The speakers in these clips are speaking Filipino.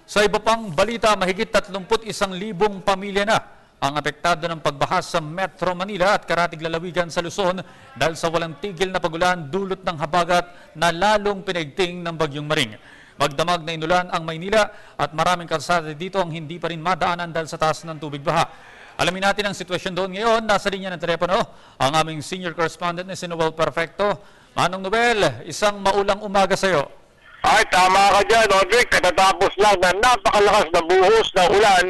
Sa iba pang balita, mahigit 31,000 pamilya na ang apektado ng pagbaha sa Metro Manila at karatig lalawigan sa Luzon dahil sa walang tigil na pagulan dulot ng habagat na lalong pinaigting ng Bagyong Maring. Magdamag na inulan ang Maynila at maraming kalsada dito ang hindi pa rin madaanan dahil sa taas ng tubig baha. Alamin natin ang sitwasyon doon ngayon. Nasa linya ng telepono ang aming senior correspondent na si Noel Perfecto. Manong Noel, isang maulang umaga sa iyo. Ay, tama ka dyan, Audrey. Katatapos lang na napakalakas na buhos na ulan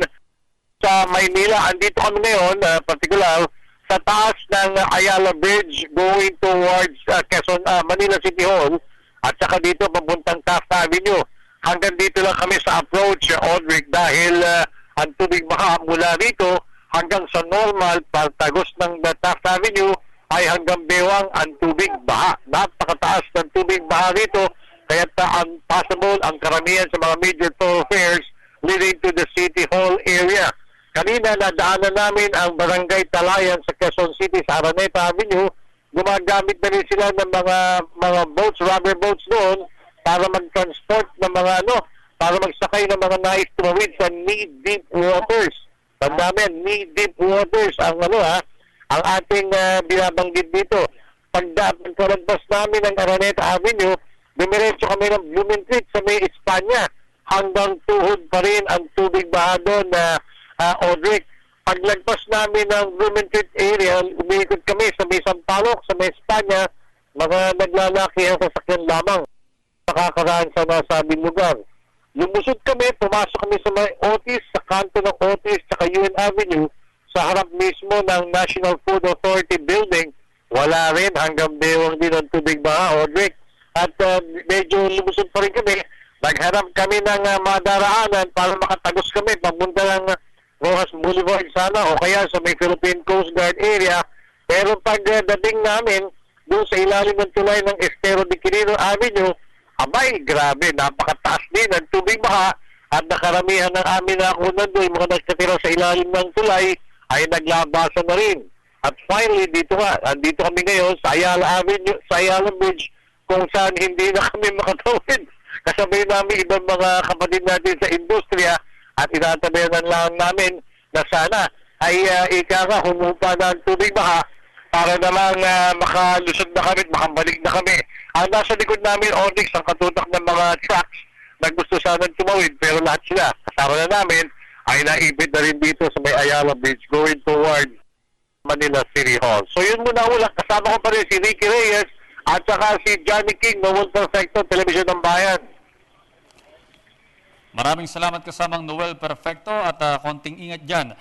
sa Maynila. Andito kami ngayon, particular, sa taas ng Ayala Bridge going towards Quezon, Manila City Hall at saka dito papuntang Taft Avenue. Hanggang dito lang kami sa approach, Audrey, dahil ang tubig baha mula dito hanggang sa normal pagtagos ng Taft Avenue ay hanggang bewang ang tubig baha. Napakataas ng tubig baha dito. Kaya possible ang karamihan sa mga major thoroughfares leading to the City Hall area. Kanina nadaanan namin ang Barangay Talayan sa Quezon City sa Araneta Avenue. Gumagamit na rin sila ng mga boats, rubber boats doon para mag-transport ng para magsakay ng mga nais tumawid sa knee-deep waters. Tandaan, knee-deep waters ang ang ating binabanggit dito. Pagkalagpas namin ng Araneta Avenue, dumiretso kami ng Blumentritt sa may Espanya. Hanggang tuhod pa rin ang tubig baha doon na Audrey. Paglagpas namin ng Blumentritt area, umiikot kami sa may Sampaloc, sa may Espanya, mga naglalaki ang sasakyan lamang. Nakakaraan sa nasabing lugar. Lumusod kami, pumasok kami sa may Otis, sa kanto ng Otis, sa UN Avenue, sa harap mismo ng National Food Authority building. Wala rin, hanggang bewang din ang tubig baha, Audrey. At medyo lumusod pa rin kami. Nagharap kami ng madaraanan para makatagos kami papunta ng Rojas Boulevard sana o kaya sa may Philippine Coast Guard area. Pero pagdating namin doon sa ilalim ng tulay ng Estero de Quirino Avenue, abay, grabe, napakataas din ang tubig baha at nakaramihan ng amin na kunan doon, mga nagkatira sa ilalim ng tulay ay naglabasan na rin. At finally, dito kami ngayon sa Ayala Avenue, sa Ayala Bridge, kung saan hindi na kami makatawid. Kasabay namin ibang mga kapatid natin sa industriya at itatabayan lang namin na sana ay humupa na ang tubig baha para naman makalusog na kami at makabalik na kami. Ang nasa likod namin, Onyx, ang katutak ng mga trucks na gusto sanang tumawid pero lahat sila, kasama na namin, ay naipit na rin dito sa may Ayala Bridge going toward Manila City Hall. So yun muna ulang, kasama ko pa rin si Ricky Reyes at saka si Johnny King, Noel Perfecto, Telebisyon ng Bayan. Maraming salamat kasamang Noel Perfecto at konting ingat dyan.